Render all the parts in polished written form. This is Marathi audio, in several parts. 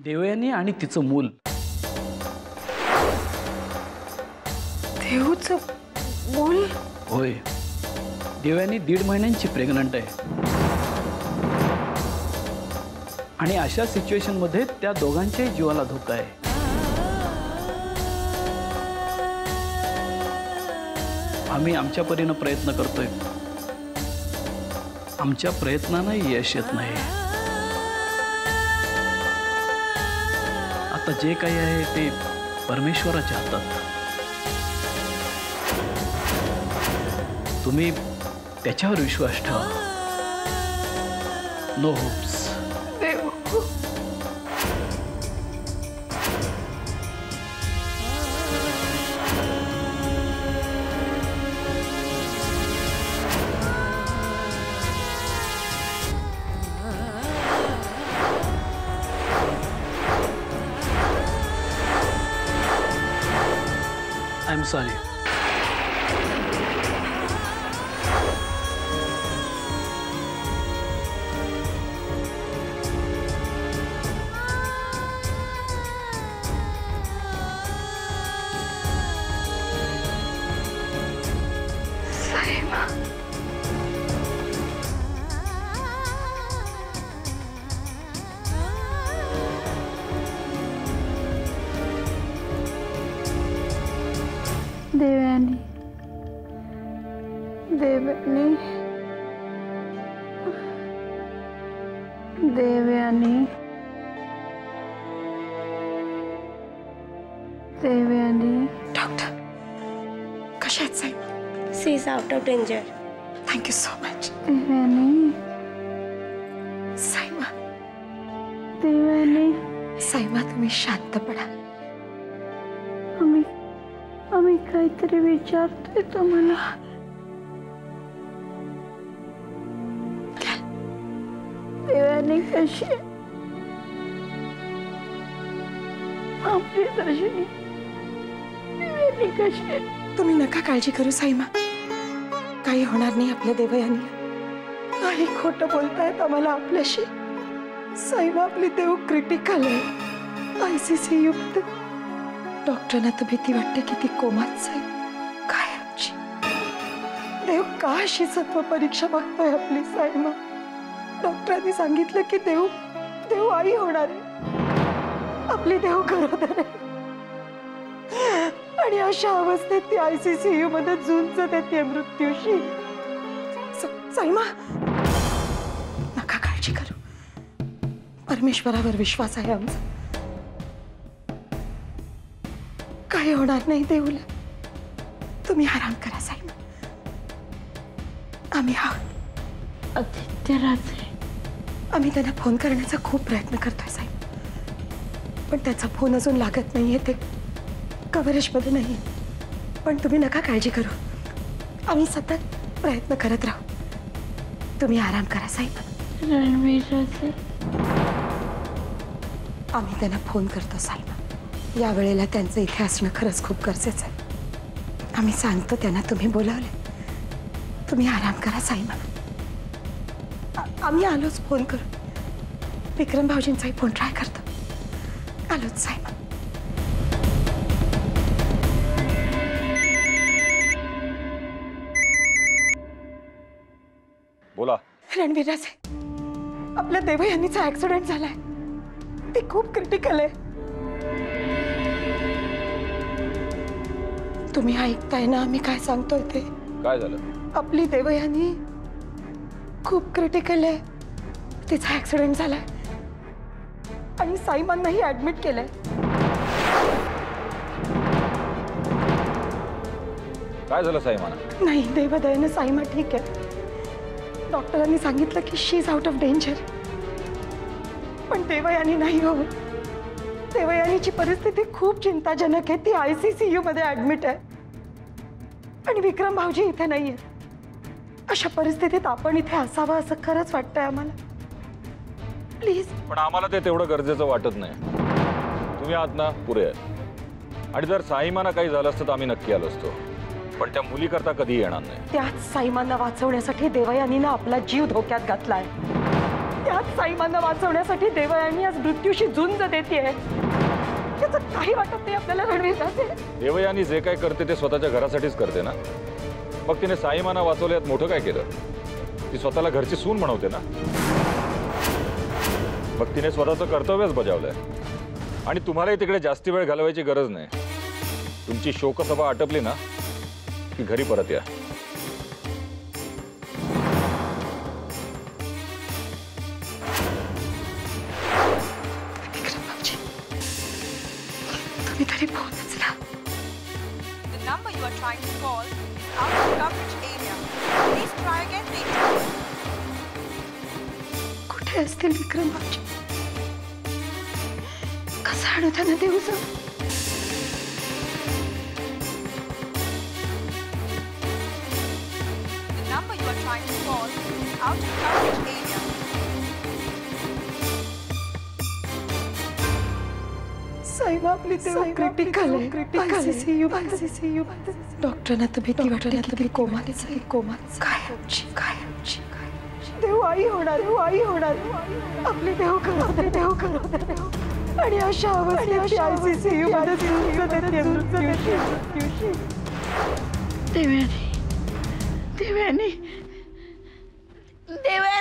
देवयानी आणि तिचं मूल. देवचं मूल? होय, देवयानी 1.5 महिन्यांची प्रेग्नंट आहे. आणि अशा सिच्युएशन मध्ये त्या दोघांच्याही जीवाला धोका आहे. आम्ही आमच्या परीने प्रयत्न करतोय. आमच्या प्रयत्नांना यश येत नाही. आता जे काही आहे ते परमेश्वराच्या हातात. तुम्ही त्याच्यावर विश्वास ठेवा. No hopes. I'm sorry. Saima. Devyani, Devyani, Devyani, Devyani. Doctor कशा आहेत Saima? She is out of danger. Thank you so much. Devyani, Saima, Devyani. Saima तुम्ही शांत पडा. आम्ही काहीतरी विचारतोय तुम्हाला. देवयानी कशी आहे? आपली दर्शनी देवयानी कशी आहे? तुम्ही नका काळजी करू साईमा. काही होणार नाही आपल्या देवयानी. काही खोटं बोलतायत आम्हाला आपल्याशी. साईमा आपली देव क्रिटिकल आहे. ICCU मध्ये. डॉक्टरांना तर भीती वाटते की ती कोमात जाईल. काय आमची देव का अशी सत्व परीक्षा बघतोय आपली साईमा? डॉक्टरांनी सांगितलं की देव आई होणार आहे. आपली देव गरोदर आहे. आणि अशा अवस्थेत ती ICCU मध्ये झुंज देते मृत्यूशी. साईमा नका काळजी करू. परमेश्वरावर विश्वास आहे आमचा. काही होणार नाही देऊला. तुम्ही आराम करा साईमा. आम्ही आहोत. आदित्यराजे. आम्ही त्यांना फोन करण्याचा खूप प्रयत्न करतोय साईमा. पण त्याचा फोन अजून लागत नाहीये. ते कव्हरेजमध्ये नाही. पण तुम्ही नका काळजी करू. आम्ही सतत प्रयत्न करत राहू. तुम्ही आराम करा साईमा. रणवीरराजे. आम्ही त्यांना फोन करतो साईमा. या वेळेला त्यांचं इथे असणं खरंच खूप गरजेचं आहे. आम्ही सांगतो त्यांना तुम्ही बोलावले. तुम्ही आराम करा साईमा. आम्ही आलोच फोन करू. विक्रम भाऊजींचाही फोन ट्राय करतो. आलोच साईमा. बोला. रणवीरराजे, आपल्या देवयानीचा ऍक्सिडेंट झालाय. ते खूप क्रिटिकल आहे. तुम्ही ऐकताय ना आम्ही काय सांगतोय ते? काय झालं? आपली देवयानी खूप क्रिटिकल आहे. तिचा ऍक्सिडेंट झालाय आणि साईमांनाही ऍडमिट केलंय. काय झालं साईमाना? नाही, देवदयेने साईमा ठीक आहे. डॉक्टरांनी सांगितलं की शी इज आउट ऑफ डेंजर. पण देवयानी नाही हो. देवयानीची परिस्थिती खूप चिंताजनक आहे. ती ICCU मध्ये ऍडमिट आहे. आणि विक्रम भाऊजी इथे नाहीये. अशा परिस्थितीत आपण इथे असावं असं खरंच वाटतंय आम्हाला. प्लीज. पण आम्हाला ते तेवढं गरजेचं वाटत नाही. तुम्ही आहात ना, पुरे आहे. आणि जर साईमाना काही झालं असतं तर आम्ही नक्की आलो असतो. पण त्या मुलीकरता कधी येणार नाही. त्याच साईमांना वाचवण्यासाठी देवयानीनं आपला जीव धोक्यात घातलाय. त्याच साईमांना वाचवण्यासाठी देवयानी आज मृत्यूशी झुंज देतेय. याचं काही वाटत नाही आपल्याला रणवीर राजे. देवयानी जे काय करते ते स्वतःच्या घरासाठीच करते ना. मग तिने साईमाना वाचवल्यात मोठं काय केलं? ती स्वतःला घरची सून म्हणवते ना. मग तिने स्वतःचं कर्तव्यच बजावलंय. आणि तुम्हालाही तिकडे जास्ती वेळ घालवायची गरज नाही. तुमची शोकसभा आटपली ना की घरी परत या. तुम्ही तरी फोन उचला. The number you are trying to call is out of coverage area. Please try again later. कुठे असतील विक्रम बाबजी? कसं आणू त्यांना देऊचं? The number you are trying to call is out of coverage area. साईबा आपली क्रिटिकल आहे. ICU. डॉक्टरांना तर भीती वाटते की कोमातच आहे. काय देव आई होणार. आपली देव करो. आणि अशा अवस्थेत ICU मध्ये देवयानी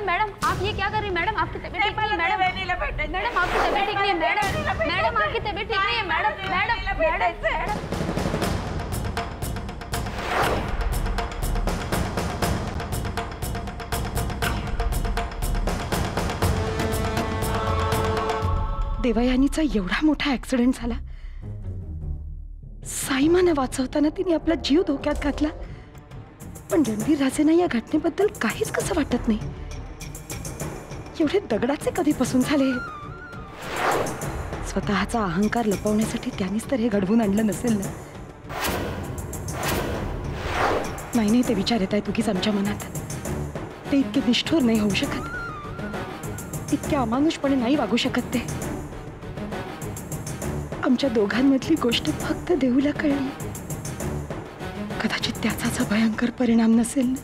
मैडम आप ये क्या कर रही हैं? मैडम आपकी तबीयत ठीक नहीं है। मैडम आपकी तबीयत ठीक नहीं है। मैडम आपकी तबीयत ठीक नहीं है। मैडम देवयानीचा एवढा मोठा ऍक्सिडेंट झाला. साईमाने वाचवताना तिने आपला जीव धोक्यात घातला. पण रणवीर राजेंना या घटनेबद्दल काहीच कसं वाटत नाही. एवढे दगडाचे कधीपासून झाले? स्वतःचा अहंकार लपवण्यासाठी त्यांनीच तर हे घडवून आणलं नसेल ना. नाही ते विचार येत आहेत उगीच आमच्या मनात. ते इतके निष्ठुर नाही होऊ शकत. इतक्या अमानुषपणे नाही वागू शकत ते. आमच्या दोघांमधली गोष्ट फक्त देऊला कळली. कदाचित त्याचा भयंकर परिणाम नसेल ना.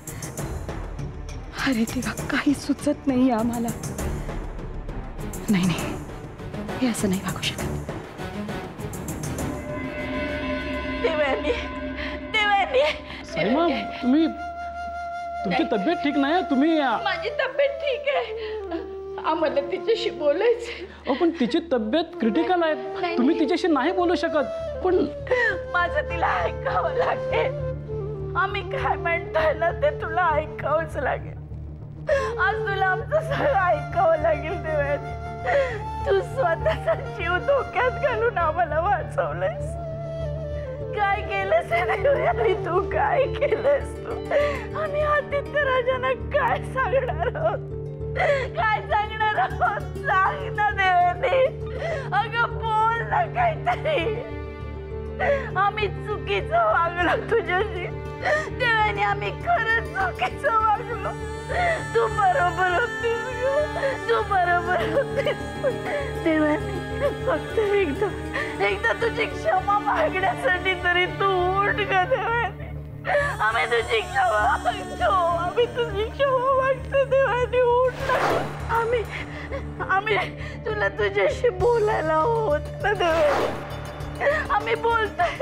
अरे तेव्हा काही सुचत नाही आम्हाला. नाही हे असं नाही वागू शकत. साईमा तुमची तब्येत ठीक नाही. तुम्ही माझी तब्येत ठीक आहे. आम्हाला तिच्याशी बोलायचं. पण तिची तब्येत क्रिटिकल आहे. तुम्ही तिच्याशी नाही बोलू शकत. पण माझं तिला ऐकावं लागेल. आम्ही काय म्हणतोय ना ते तुला ऐकावंच लागेल. आज तुला आमचं सगळं ऐकावं लागेल. देवयानी तू स्वतःचा जीव धोक्यात घालून आम्हाला वाचवलंयस. काय केलंस देवयानी? तू काय केलंस? तू आम्ही आदित्य राजांना काय सांगणार आहोत? सांग ना देवयानी. अगं बोल ना काहीतरी. आम्ही चुकीचं वागलो तुझ्याशी देवयानी. आम्ही खरंच चुकीचं वागलो. तू बरोबर होतीस देवयानी. फक्त एकदा तुझी क्षमा मागण्यासाठी तरी तू उठ ग देवयानी. आम्ही तुझी क्षमा मागतो देवयानी. उठ ना. आम्ही तुला तुझ्याशी बोलायला होत ना देवयानी. आम्ही बोलतोय.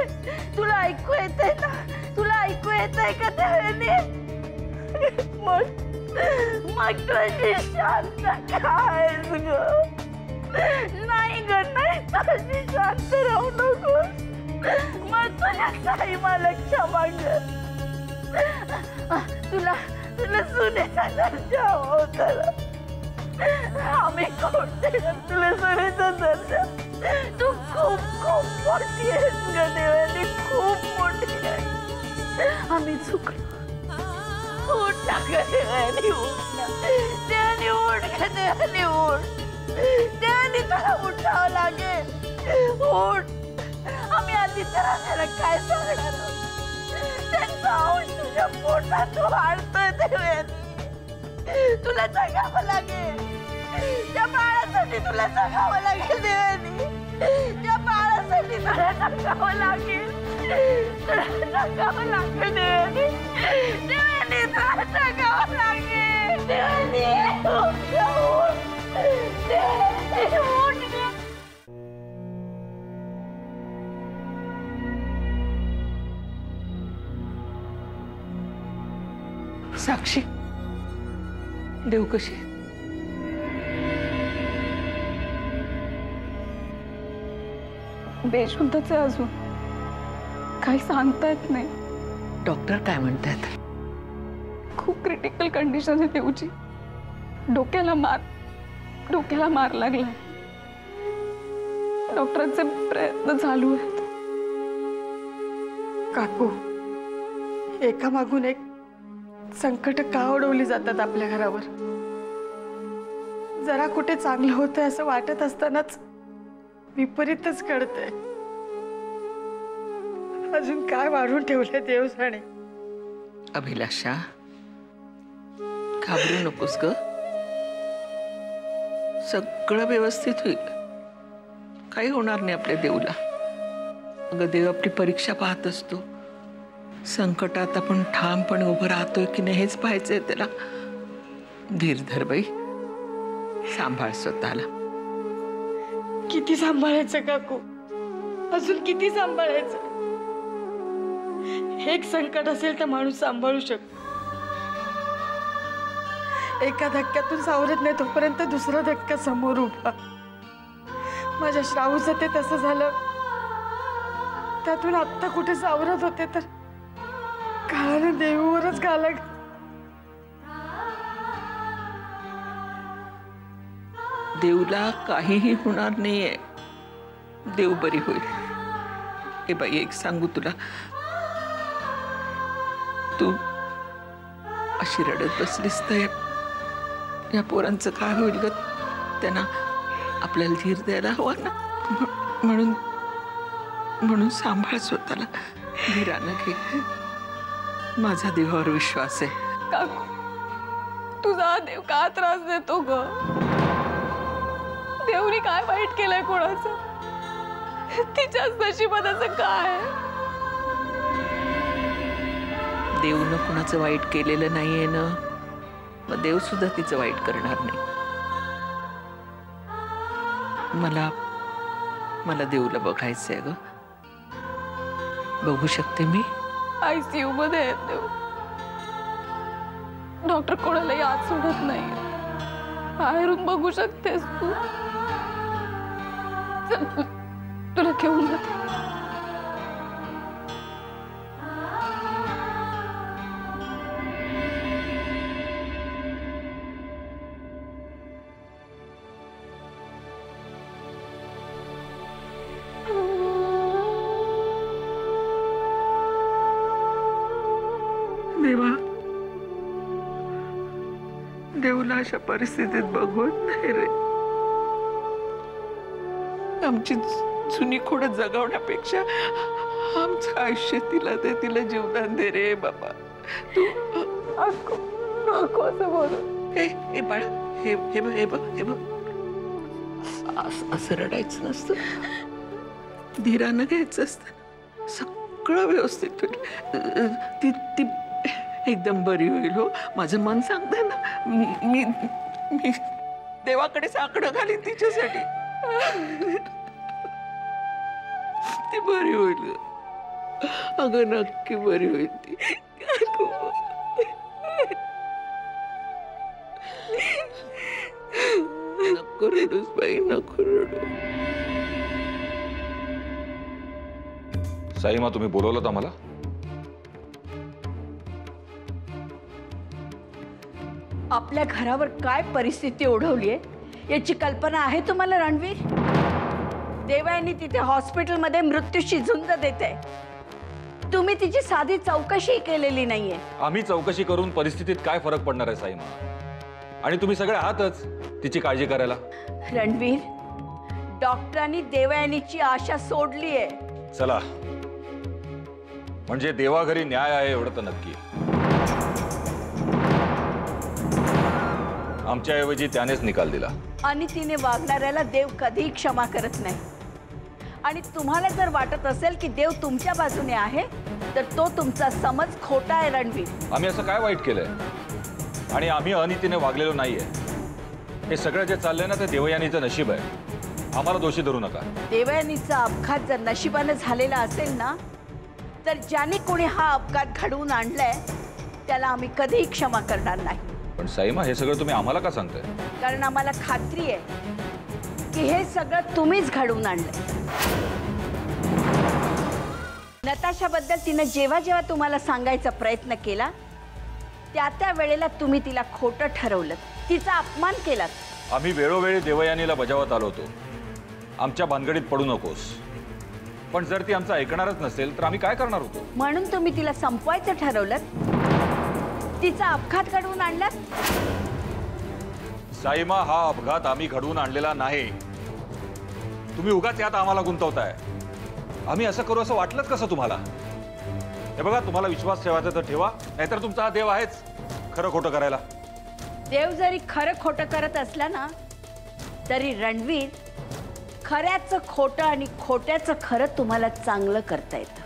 तुला ऐकू येतंय ना? तुला ऐकू येतंय का देवयानी? मग तुझी शांत कायच ग? नाही ग नाही. तुझी शांत राहू नको. मग तुझ्या साईमाला क्षमा कर. तुला सुनेचा दर्जा होता. आम्ही कोणते तुला सुनेचा दर्जा? तू खूप मोठी आहेस ग देवयानी. खूप मोठी आहे. आम्ही चुकलो. उठ ना ग देवयानी. उठ ना देवयानी. उठ ग देवयानी. उठ देवयानी. तुला उठावं लागेल. उठ. आम्ही आदित्य राजाला काय सांगणार आहोत? त्यांचा अंश तुझ्या पोटात वाढतोय देवयानी. तुला जगावं लागेल. त्या बाळासाठी तुला जगावं लागेल देवयानी. त्या बाळासाठी तुला जगावं लागेल. देवयानी. देवाने त्रास टाकावा लागेल. देवाने उठ ग. साक्षी, देव कशी? बेशुद्धच आहे अजून, काही सांगता येत नाही. डॉक्टर काय म्हणतात? खूप क्रिटिकल कंडिशन आहे देवची. डोक्याला मार लागलाय. डॉक्टरांचे प्रयत्न चालू आहेत. काकू, एका मागून एक संकट का ओढवली जातात आपल्या घरावर? जरा कुठे चांगलं होतं असं वाटत असतानाच विपरीतच घडतंय. अजून काय वाढून ठेवलंय देवसाने? अभिलाषा, घाबरू नकोस ग. सगळं व्यवस्थित होईल. काही होणार नाही आपल्या देऊला. अगं, देव आपली परीक्षा पाहत असतो. संकटात आपण ठामपणे उभं राहतोय की नाही हेच पाहायचंय त्याला. धीर धर बाई, सांभाळ स्वतःला. किती सांभाळायचं काकू? अजून किती सांभाळायचं? एक संकट असेल तर माणूस सांभाळू शकतो. एका धक्क्यातून सावरत नाही तोपर्यंत दुसरा धक्का समोर उभा. माझ्या श्रावूचं ते तसं झालं. त्यातून आत्ता कुठे सावरत होते तर काळाने देवावरच घाला. देवला काहीही होणार नाहीये. देव बरी होईल. हे बाई, एक सांगू तुला, तू अशी रडत बसलीस तर या पोरांचं काय होईल ग? त्यांना आपल्याला धीर द्यायला हवा ना. म्हणून सांभाळ स्वतःला. धीरानं घे. माझा देवावर विश्वास आहे. काकू, तुझा देव का त्रास देतो ग? देवनी काय वाईट केलंय कोणाचं? तिच्याच नशिबाचं काय? देवनं कुणाचं वाईट केलेलं नाहीये ना, मग देव सुद्धा तिचं वाईट करणार नाही. मला देवला बघायचंय ग. बघू शकते मी? ICU मध्ये आहेत देव. डॉक्टर कोणालाही आत सोडत नाही. बाहेरून बघू शकतेस तू. चल, तुला घेऊन जाते. देवा, देवला अशा परिस्थितीत बघवत नाही रे. आमची जुनी खोड जगवण्यापेक्षा आमचं आयुष्य तिला दे. तिला जीवदान दे रे बाबा. तू नको असं बोलू. हे बाळा, हे बघ. असं रडायचं नसतं. धीरानं घ्यायचं असतं. सगळं व्यवस्थित होईल. ती एकदम बरी होईल. हो, माझं मन सांगतंय ना. मी देवाकडे साकडं घालीन तिच्यासाठी. ती बरी होईल. अगं, नक्की बरी होईल ती. नको रडूस बाई, नको रडू. साईमा, तुम्ही बोलवलं आम्हाला? आपल्या घरावर काय परिस्थिती ओढवलीये याची कल्पना आहे तुम्हाला रणवीर? देवयानी तिथे हॉस्पिटलमध्ये मृत्यूशी झुंज देते. तुम्ही तिची साधी चौकशी केलेली नाहीये. आम्ही चौकशी करून परिस्थितीत काय फरक पडणार आहे साईमा? आणि तुम्ही सगळे आहातच तिची काळजी करायला. रणवीर, डॉक्टरांनी देवयानीची आशा सोडलीये. चला, म्हणजे देवाघरी न्याय आहे एवढं तर नक्की. आमच्याऐवजी त्यानेच निकाल दिला. आणि तिने वागणाऱ्याला देव कधीही क्षमा करत नाही. आणि तुम्हाला जर वाटत असेल की देव तुमच्या बाजूने आहे तर तो तुमचा समज खोटा आहे रणवीर. आम्ही असं काय वाईट केलंय आणि आम्ही अनितीने वागलेलो नाहीये. हे सगळं जे चाललंय ना ते देवयानीचं नशीब आहे. आम्हाला दोषी धरू नका. देवयानीचा अपघात जर नशिबाने झालेला असेल ना तर ज्याने कोणी हा अपघात घडवून आणलाय त्याला आम्ही कधीही क्षमा करणार नाही. पण साईमा हे सगळं तुम्ही आम्हाला का सांगताय? कारण आम्हाला खात्री आहे की हे सगळं तुम्हीच घडवून आणलंय. नताशाबद्दल तिने जेव्हा जेव्हा तुम्हाला सांगायचा प्रयत्न केला त्या वेळेला तुम्ही तिला खोटं ठरवलं, तिचा अपमान केलात. आम्ही वेळोवेळी देवयानीला बजावत आलो होतो, आमच्या भानगडीत पडू नकोस. पण जर ती आमचं ऐकणारच नसेल तर आम्ही काय करणार होतो? म्हणून तुम्ही तिला संपवायचं ठरवलं, तिचा अपघात घडवून आणलात. साईमा हा अपघात आम्ही घडवून आणलेला नाही. तुम्ही उगाच यात आम्हाला गुंतवताय. आम्ही असं करू असं वाटलंच कसं तुम्हाला? हे बघा, तुम्हाला विश्वास ठेवायचा तर ठेवा, नाहीतर तुमचा हा देव आहेच खरं खोटं करायला. देव जरी खरं खोटं करत असला ना तरी रणवीर खऱ्याचं खोटं आणि खोट्याचं खरं तुम्हाला चांगलं करता येतं.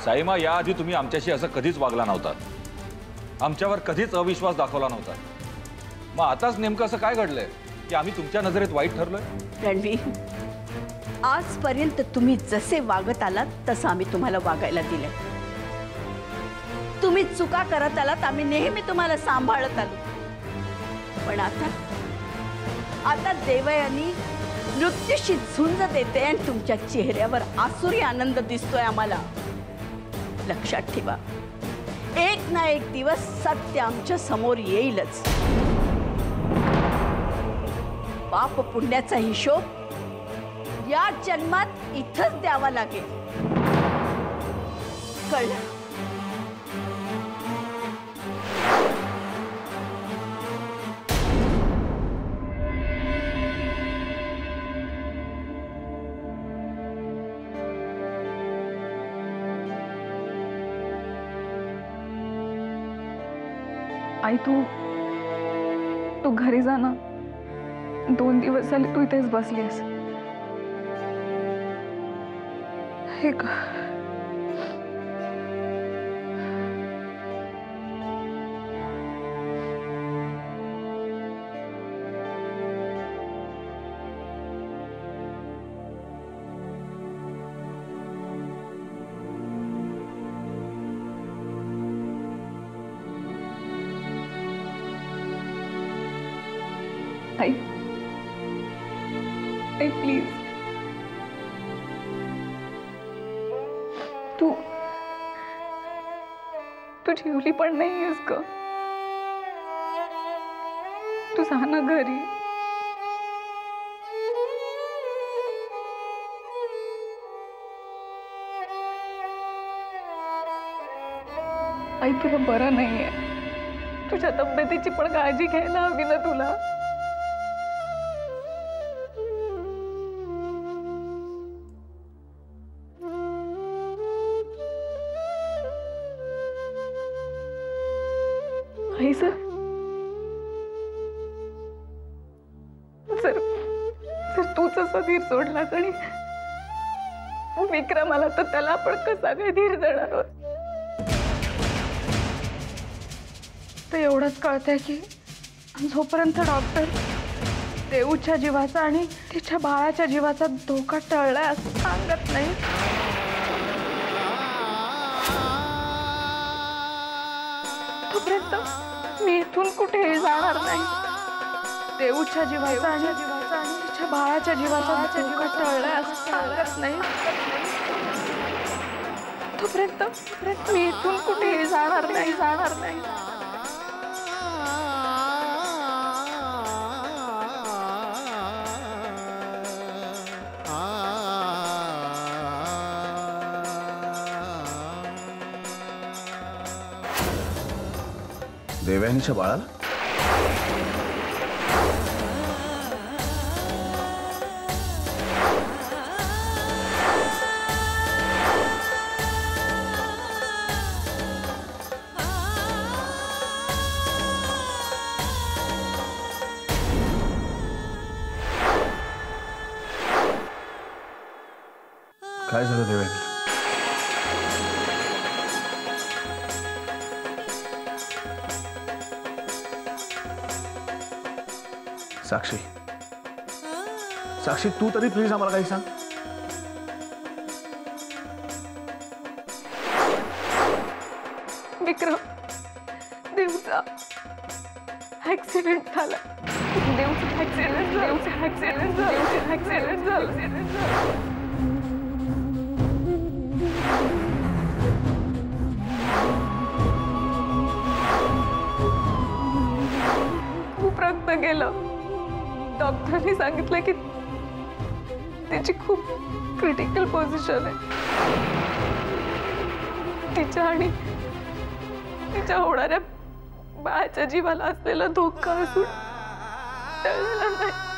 साईमा, याआधी तुम्ही आमच्याशी असं कधीच वागला नव्हता, आमच्यावर कधीच अविश्वास दाखवला नव्हता. मग आताच नेमकं असं काय घडलंय की आम्ही तुमच्या नजरेत वाईट ठरलोय? रणवीर, आजपर्यंत तुम्ही जसे वागत आलात तसं आम्ही तुम्हाला वागायला दिलंय. तुम्ही चुका करत आलात, आम्ही नेहमी तुम्हाला सांभाळत आलो. पण आता देवयानी मृत्यूशी झुंज देते आणि तुमच्या चेहऱ्यावर आसुरी आनंद दिसतोय आम्हाला. लक्षात ठेवा, एक ना एक दिवस सत्य आमच्या समोर येईलच. पाप पुण्याचा हिशोब या जन्मात इथंच द्यावा लागेल. कळलं? आई, तू घरी जा ना. 2 दिवस झाले तू इथेच बसलीस. हे का? आई, प्लीज, तू ठेवली पण नाहीयेस ग. तू जा ना घरी. आई, तुला बरं नाहीये. तुझ्या तब्येतीची पण काळजी घ्यायला हवी ना तुला. आई, जर तूच असा धीर सोडलास आणि विक्रमाला, तर त्याला आपण कसा काय धीर देणार आहोत? तर एवढंच कळतंय की जोपर्यंत डॉक्टर देऊच्या जीवाचा आणि तिच्या बाळाच्या जीवाचा धोका टळलाय असं सांगत नाही, तोपर्यंत मी इथून कुठेही जाणार नाही. देऊच्या जीवाचा आणि तिच्या बाळाच्या जीवाचा धोका टळलाय असं सांगत नाही, तोपर्यंत मी इथून कुठेही जाणार नाही. देवयानीच्या बाळाला काय झालं देवयानी? साक्षी, साक्षी तू तरी प्लीज आम्हाला काही सांग. विक्रम, देवचा ऍक्सिडेंट झाला. देवचा ऍक्सिडेंट झाला. खूप रक्त गेलं. डॉक्टरांनी सांगितलं की त्याची खूप क्रिटिकल पोझिशन आहे. तिच्या आणि तिच्या होणाऱ्या बाळाच्या जीवाला असलेला धोका असून टळलेला नाही.